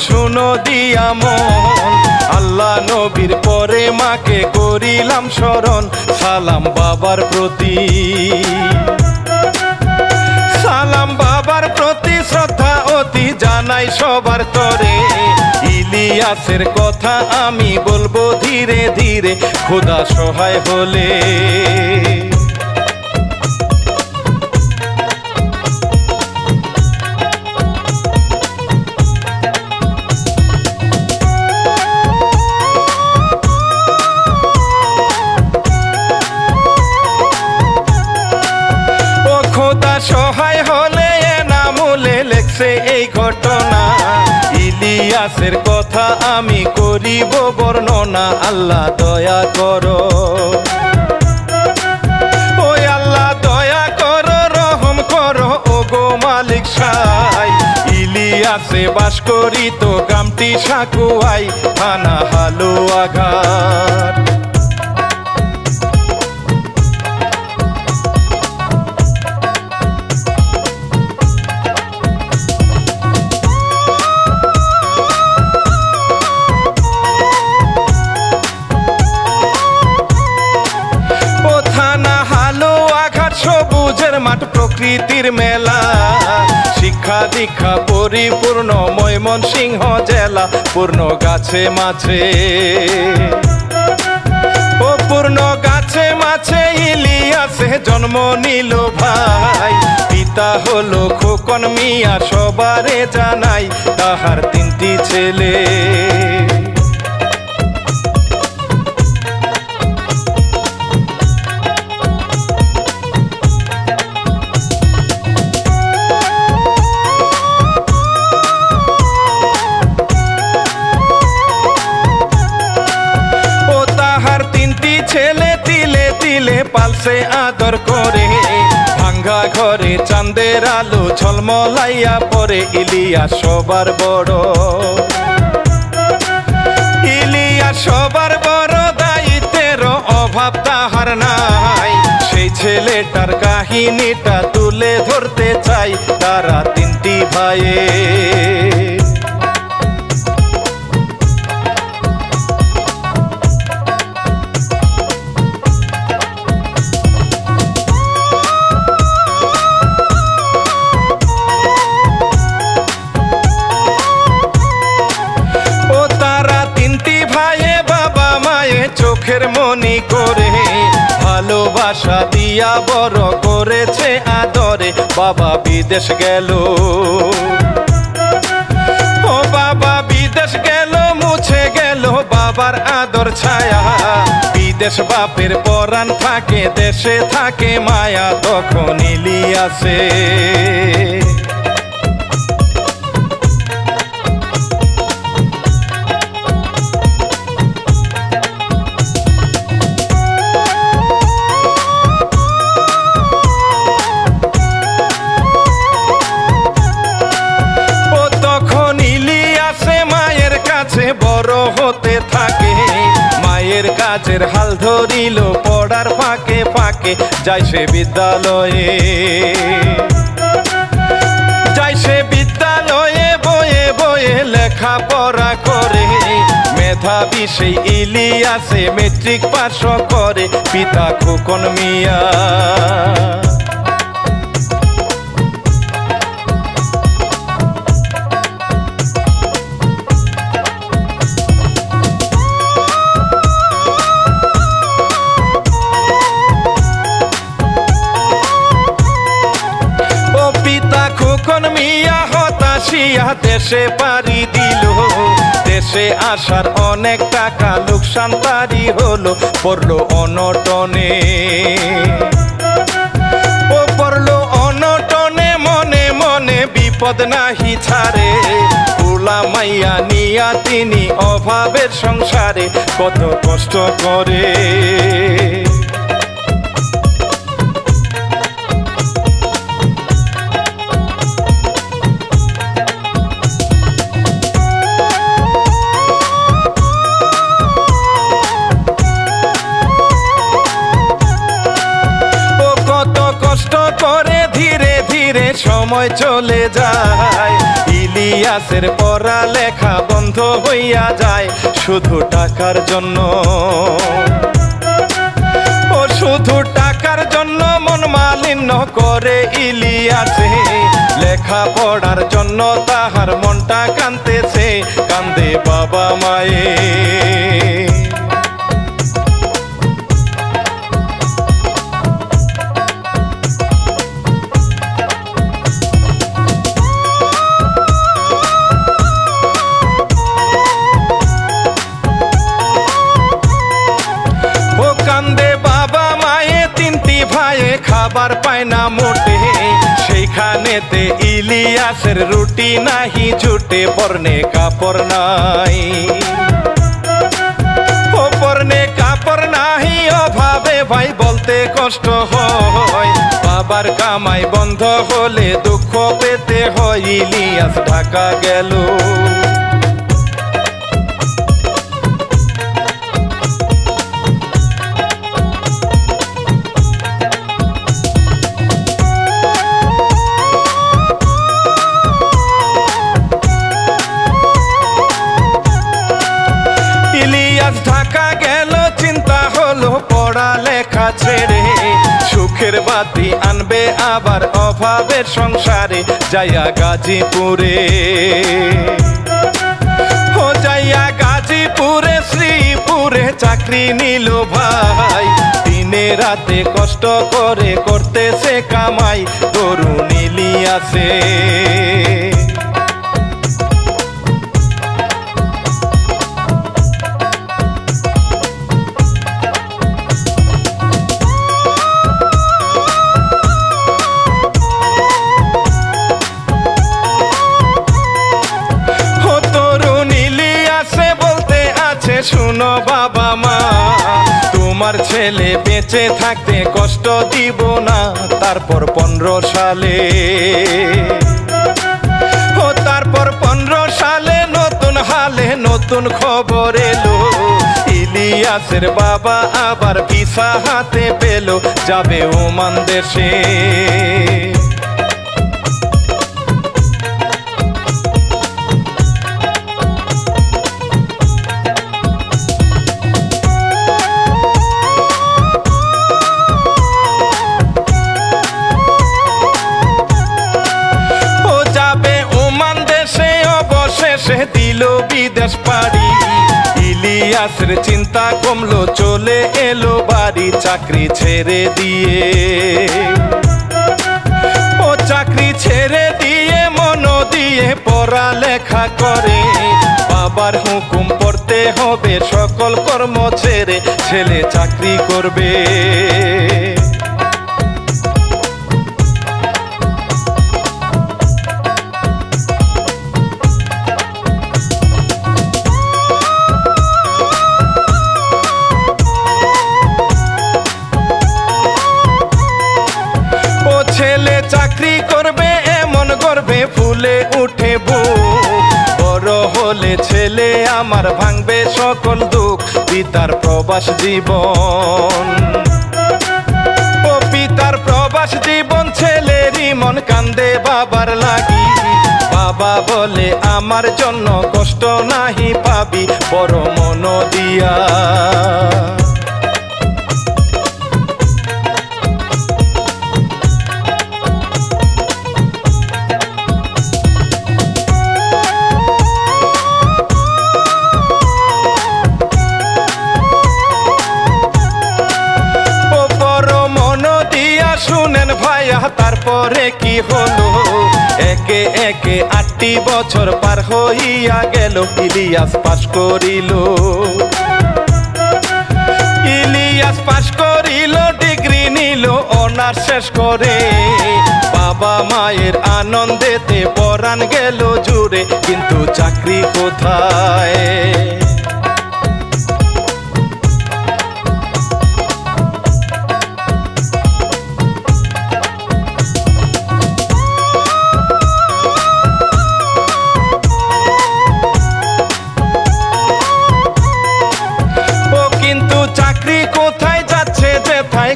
শুনো দিয়া মন আল্লাহ নবীর পরে মাকে করিলাম স্মরণ সালাম বাবার প্রতি সালাম বাবার প্রতি শ্রদ্ধা অতি জানাই সবার তরে ইলিয়াসের কথা আমি বলবো ধীরে ধীরে খোদা সহায় হলে সহায় হলে নামুলে লেখছে এই ঘটনা ইলিয়াসের কথা আমি করিব বর্ণনা আল্লাহ দয়া করো ওই আল্লাহ দয়া করো রহম করো ও গো মালিক সাই ইলিয়াসে বাস করিত গ্রামটি সাকুয়াই থানা হালুয়াঘাট সবুজের মাঠ প্রকৃতির মেলা শিক্ষা দীক্ষা পরিপূর্ণ ময়মনসিংহ জেলা পূর্ণ গাছে মাছে ও পূর্ণ গাছে মাছে ইলিয়াসে জন্ম নিল ভাই পিতা হলো খোকন মিয়া সবারে জানাই তাহার তিনটি ছেলে ছেলে তিলে তিলে পালসে আদর করে ভাঙ্গা ঘরে চাঁদের আলো ঝলমলাইয়া পরে ইলিয়াস সবার বড় ইলিয়াস সবার বড় দায়িত্বের অভাব তাহার নাই সেই ছেলেটার কাহিনীটা তুলে ধরতে চাই তারা তিনটি ভাইয়ে চোখের মনি করে ভালোবাসা দিয়া বড় করেছে আদরে বাবা বিদেশ গেল ও বাবা বিদেশ গেল মুছে গেল বাবার আদর ছায়া বিদেশ বাপের পরাণ থাকে দেশে থাকে মায়া তখন ইলিয়াসে বড় হতে থাকে মায়ের কাজের হাল ধরিল পড়ার ফাঁকে ফাঁকে যায় সে বিদ্যালয়ে বয়ে বয়ে লেখাপড়া করে মেধাবী সেই ইলিয়াসে মেট্রিক পাস করে পিতা খোকন মিয়া মিয়া হতাশিয়া দেশে পাড়ি দিল দেশে আসার অনেক টাকা লোকসান তারি হলো পড়লো অনটনে ও পড়লো অনটনে মনে মনে বিপদ নাহি ছাড়ে পোলা মাইয়া নিয়া তিনি অভাবের সংসারে কত কষ্ট করে সময় চলে যায় ইলিয়াসের পড়ালেখা বন্ধ হইয়া যায় শুধু টাকার জন্য। ও শুধু টাকার জন্য মন মালিন্য করে ইলিয়াসে, লেখা পড়ার জন্য তাহার মনটা কাঁদতেছে, কান্দে বাবা মায়ে। কান্দে বাবা মায়ে, তিনটি ভাইয়ে খাবার পায় না মোটে, সেইখানেতে ইলিয়াসের রুটি নাহি জুটে, পরনে কাপড় নাই। ও পরনে কাপড় নাহি, অভাবে ভাই বলতে কষ্ট হয়, বাবার কামাই বন্ধ হলে দুঃখ পেতে হয়। ইলিয়াস ঢাকা গেল। ঢাকা গেল, চিন্তা হলো পড়ালেখা ছেড়ে, সুখের বাতি আনবে আবার অভাবের সংসারে, যাইয়া গাজীপুরে। ও যাইয়া গাজীপুরে শ্রীপুরে চাকরি নিল ভাই, দিনে রাতে কষ্ট করে করতেছে কামাই, তরুণ ইলিয়াসে। শুনো বাবা মা, তোমার ছেলে বেঁচে থাকতে কষ্ট দিব না। তারপর 15 সালে, ও তারপর 15 সালে নতুন হালে নতুন খবর এলো, ইলিয়াসের বাবা আবার ভিসা হাতে পেল, যাবে ওমান দেশে। দিল বিদেশ পাড়ি, ইলিয়াসের চিন্তা কমলো, চলে এলো বাড়ি চাকরি ছেড়ে দিয়ে। ও চাকরি ছেড়ে দিয়ে মন দিয়ে পড়ালেখা করে, বাবার হুকুম পড়তে হবে, সকল কর্ম ছেড়ে ছেলে চাকরি করবে। ছেলে চাকরি করবে এমন গর্বে ফুলে উঠে বুক, বড় হলে ছেলে আমার ভাঙবে সকল দুঃখ, পিতার প্রবাস জীবন। ও পিতার প্রবাস জীবন, ছেলেরই মন কান্দে বাবার লাগি, বাবা বলে আমার জন্য কষ্ট নাহি পাবি, বড় মন দিয়া। শুনেন ভাইয়া তারপরে কি হলো, একে একে 8টি বছর পার হইয়া গেল, ইলিয়াস পাস করিল। ইলিয়াস পাস করিল, ডিগ্রি নিল, অনার্স শেষ করে, বাবা মায়ের আনন্দেতে পরাণ গেল জুড়ে, কিন্তু চাকরি কোথায়?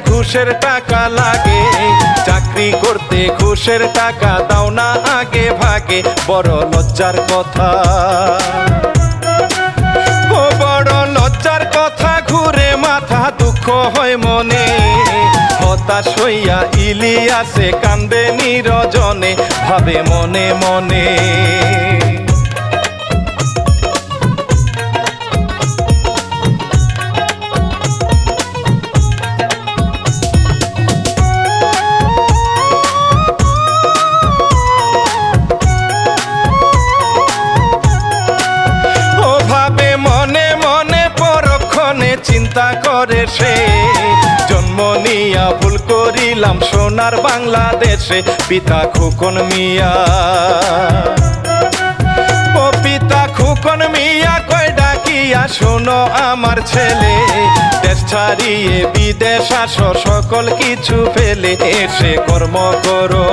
ঘুষের টাকা লাগে, চাকরি চাকরি করতে ঘুষের টাকা দাও না আগে ভাগে, বড় লজ্জার কথা। ও বড় লজ্জার কথা, ঘুরে মাথা, দুঃখ হয় মনে। হতাশ হইয়া ইলিয়াসে কান্দে নিরজনে, ভাবে মনে মনে। চিন্তা করে সে, জন্ম নিয়া ভুল করিলাম সোনার বাংলাদেশে। পিতা খোকন মিয়া, ও পিতা খোকন মিয়া কয় ডাকিয়া, শোনো আমার ছেলে, দেশ ছাড়িয়ে বিদেশ আসো, সকল কিছু ফেলে এসে কর্ম করো।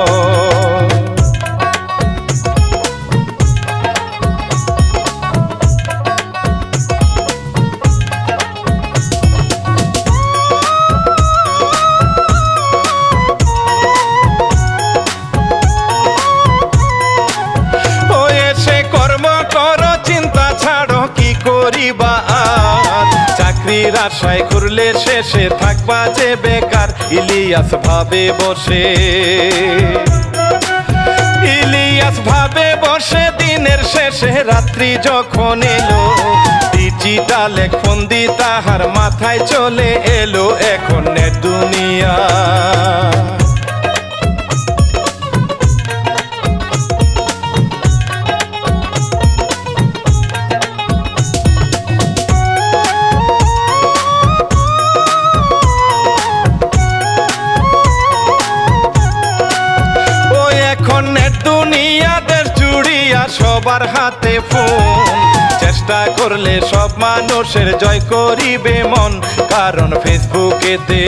চাকরির আশায় ঘুরলে শেষে থাকবা যে বেকার, ইলিয়াস ভাবে বসে। ইলিয়াস ভাবে বসে দিনের শেষে, রাত্রি যখন এলো, ডিজিটাল এক ফন্দি তাহার মাথায় চলে এলো, এখন নেট দুনিয়া। সবার হাতে ফোন, চেষ্টা করলে সব মানুষের জয় করিবে মন, কারণ ফেসবুকেতে,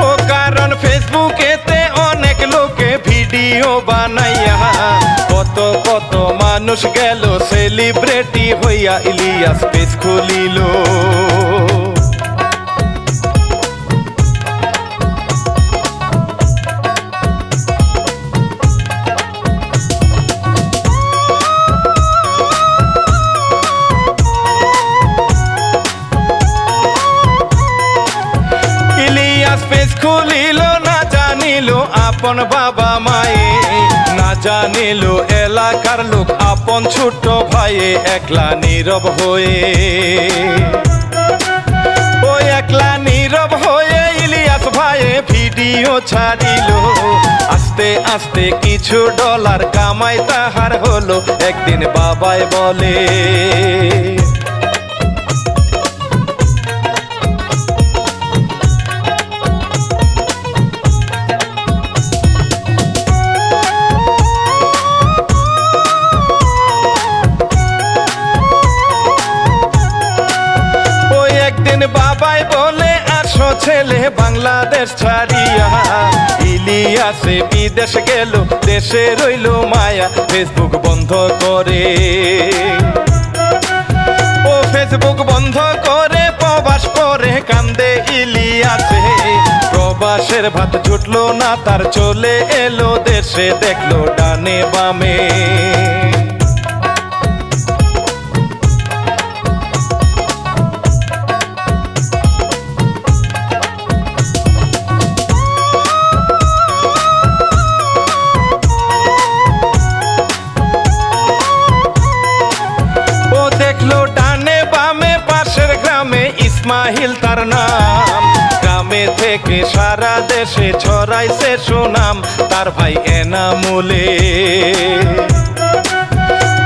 ও কারণ ফেসবুকেতে অনেক লোকে ভিডিও বানাইয়া, কত কত মানুষ গেল সেলিব্রিটি হইয়া, ইলিয়াস পেজ খুলিল। খুলিল না জানিল আপন বাবা মায়ে, না জানিল এলাকার লোক, আপন ছোট ভাইয়ে, একলা নীরব হয়ে। ও একলা নীরব হয়ে ইলিয়াস ভাইয়ে ভিডিও ছাড়িল। আস্তে আস্তে কিছু ডলার কামাই তাহার হলো, একদিন বাবাই বলে, বাবাই বলে আসো ছেলে বাংলাদেশ ছাড়িয়া। ইলিয়াসে বিদেশ গেল, দেশে রইল মায়া, ফেসবুক বন্ধ করে। ও ফেসবুক বন্ধ করে প্রবাস করে কান্দে ইলিয়াসে। প্রবাসের ভাত জুটলো না তার, চলে এলো দেশে, দেখলো ডানে বামে। ইসমাইল তার নাম, গ্রামে থেকে সারা দেশে ছড়াইছে সুনাম, তার ভাই এনামুলে।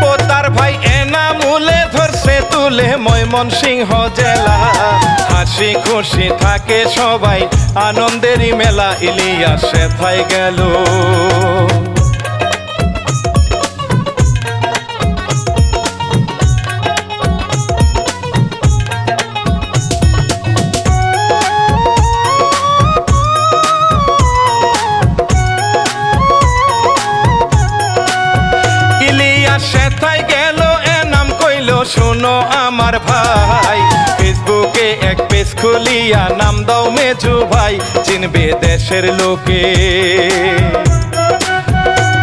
ও তার ভাই এনামুলে ধরছে তুলে ময়মনসিংহ জেলা, হাসি খুশি থাকে সবাই, আনন্দেরই মেলা, ইলিয়াস সেথায় গেল। সেথায় গেল এনাম কইল, শোনো আমার ভাই, ফেসবুকে এক পেজ পেজ খুলিয়া নাম দাও মেজু ভাই, চিনবে দেশের লোকে।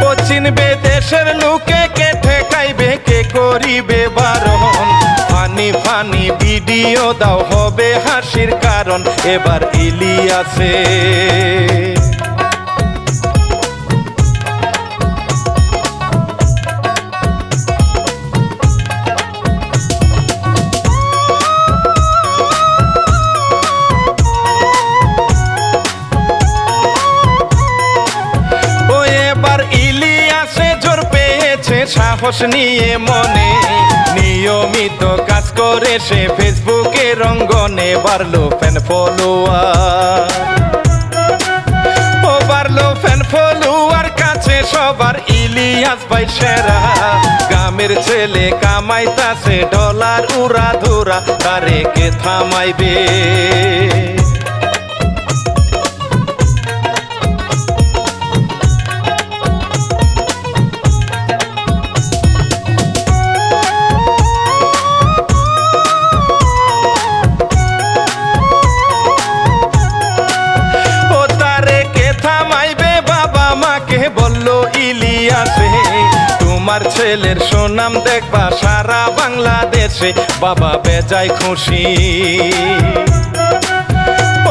ও চিনবে দেশের লোকে, কে ঠেকাইবে কে করিবে বারণ। ফানি ফানি ভিডিও দাও হবে হাসির কারণ, এবার ইলিয়াসে। সাহস নিয়ে মনে নিয়মিত কাজ করে সে, ফেসবুকে রঙ্গনে বাড়লো ফ্যান ফলোয়ার। ও বাড়লো ফ্যান ফলোয়ার, কাছে সবার ইলিয়াস ভাই সেরা। গ্রামের ছেলে কামাইতাছে ডলার উড়া ধুরা, তারে কে থামাইবে? বললো ইলিয়াসে, তোমার ছেলের সুনাম দেখবা সারা বাংলাদেশে। বাবা বেজায় খুশি,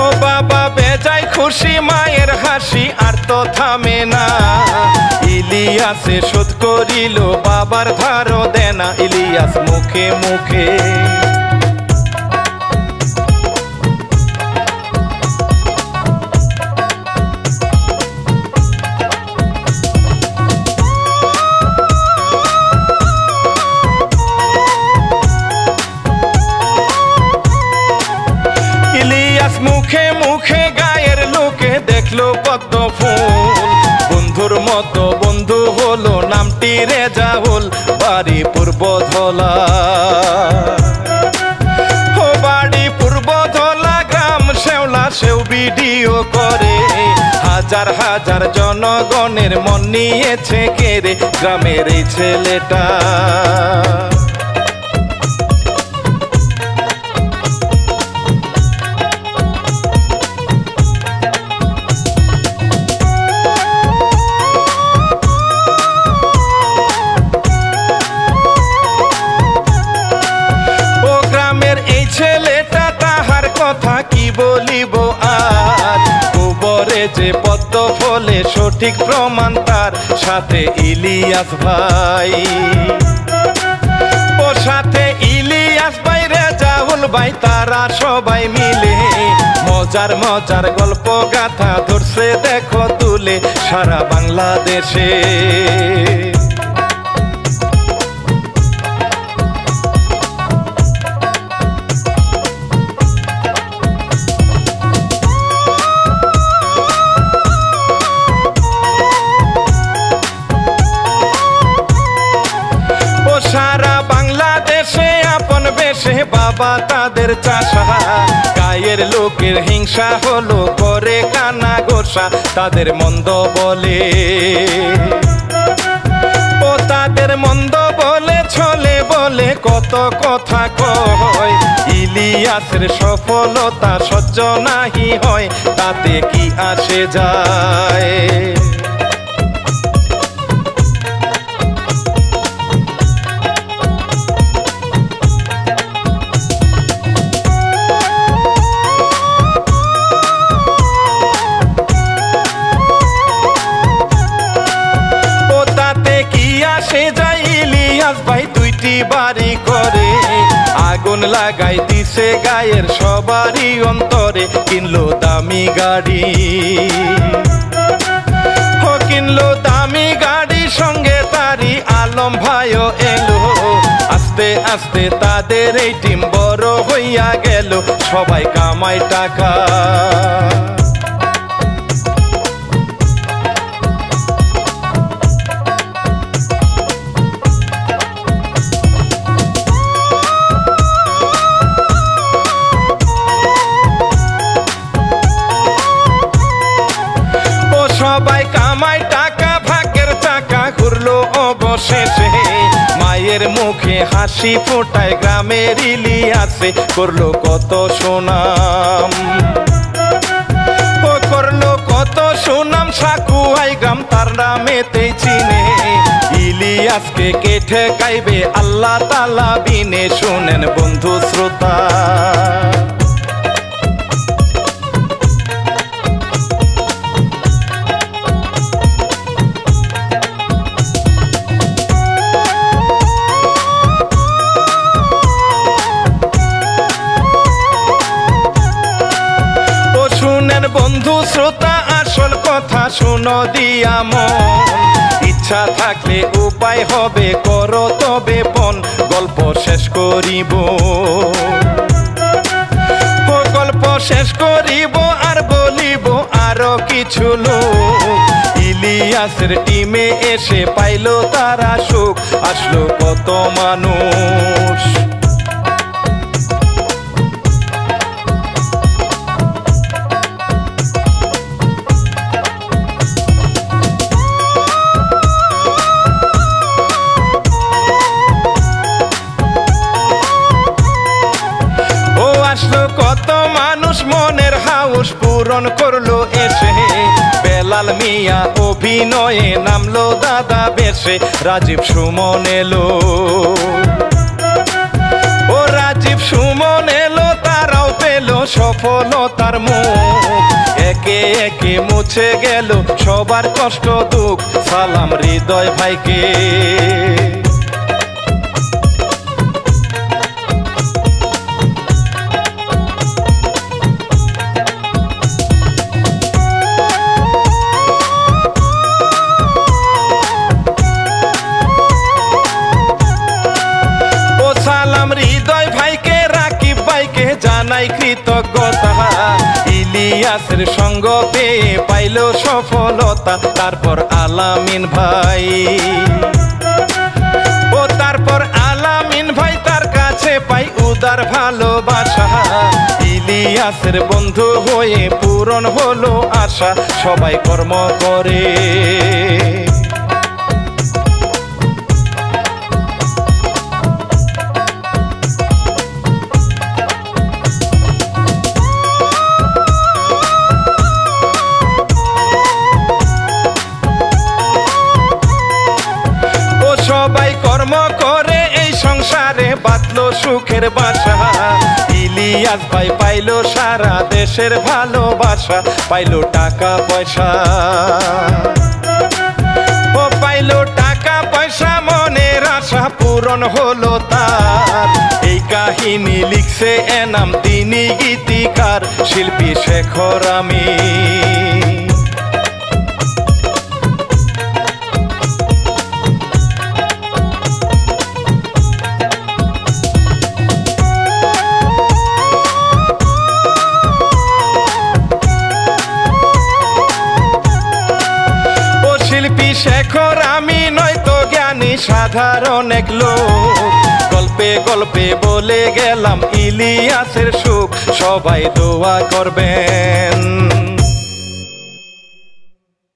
ও বাবা বেজায় খুশি, মায়ের হাসি আর তো থামে না। ইলিয়াসে শোধ করিল বাবার ধারও দেনা, ইলিয়াস মুখে মুখে। মুখে মুখে গায়ের লোকে দেখলো পদ্ম ফুল, বন্ধুর মতো বন্ধু হলো, নামটি রেজাউল, বাড়ি পূর্বধলা। ও বাড়ি পূর্বধলা, গ্রাম শেওলা, সেও ভিডিও করে। হাজার হাজার জনগণের মন নিয়েছে কেড়ে গ্রামের এই ছেলেটা। ছেলেটা তাহার কথা কি বলিব আর, গোবরে যে পদ্ম ফলে সঠিক প্রমাণ তার, সাথে ইলিয়াস ভাই। ও সাথে ইলিয়াস ভাই, রেজাউল ভাই, তারা সবাই মিলে মজার মজার গল্প গাথা ধরছে দেখো তুলে সারা বাংলাদেশে। সারা বাংলাদেশে আপন বেশে বাবা তাদের চাষা, গায়ের লোকের হিংসা হলো করে কানা গোসা, তাদের মন্দ বলে। ও তাদের মন্দ বলে ছলে বলে কত কথা কয়, ইলিয়াসের সফলতা সহ্য নাহি হয়, তাতে কি আসে যায়? সে যাই ইলিয়াস ভাই দুইটি বাড়ি করে, আগুন লাগাই দিছে গায়ের সবারই অন্তরে, কিনলো দামি গাড়ি। ও কিনলো দামি গাড়ি, সঙ্গে তারি আলম ভাইও এলো। আস্তে আস্তে তাদের এই টিম বড় হইয়া গেল, সবাই কামাই টাকা। সবাই কামাই টাকা, ভাগ্যের চাকা ঘুরলো অবশেষে। মায়ের মুখে হাসি ফোটায় গ্রামের ইলিয়াসে করলো কত সুনাম, ও করলো কত সুনাম সাকুয়াই গ্রাম তার নামেতেই চিনে। ইলিয়াসকে কে ঠেকাইবে আল্লাহ তাআলা বিনে, শুনেন বন্ধু শ্রোতা। বন্ধু শ্রোতা আসল কথা শুনো দিয়া মন, ইচ্ছা থাকলে উপায় হবে করো তবে পণ। গল্প শেষ করিব, ও গল্প শেষ করিব আর বলিব আরো কিছু লোক। ইলিয়াসের টিমে এসে পাইলো তারা সুখ, আসলো কত মানুষ। আসলো কত মানুষ মনের হাউস পূরণ করলো এসে। বেলাল মিয়া অভিনয়ে নামলো দাদা বেশে, রাজীব সুমন এলো, ও রাজীব সুমন এলো, তারাও পেল সফলতার মুখ। একে একে মুছে গেল সবার কষ্ট দুঃখ, সালাম হৃদয় ভাইকে। হৃদয় ভাইকে রাকিব ভাইকে জানাই কৃতজ্ঞতা। ইলিয়াসের সঙ্গ পেয়ে পাইল সফলতা। তারপর আলামিন ভাই, ও তারপর আলামিন ভাই তার কাছে পাই উদার ভালোবাসা। ইলিয়াসের বন্ধু হয়ে পূরণ হলো আশা, সবাই কর্ম করে। সবাই কর্ম করে এই সংসারে বাঁধলো সুখের বাসা। ইলিয়াস ভাই পাইলো সারা দেশের ভালোবাসা, পাইলো টাকা পয়সা, ও পাইলো টাকা পয়সা, মনের আশা পূরণ হলো তার। এই কাহিনী লিখছে এনাম তিনি গীতিকার শিল্পী শেখর আমিন। শেখর আমি নয়তো জ্ঞানী সাধারণ এক লোক, গল্পে গল্পে বলে গেলাম ইলিয়াসের সুখ, সবাই দোয়া করবেন।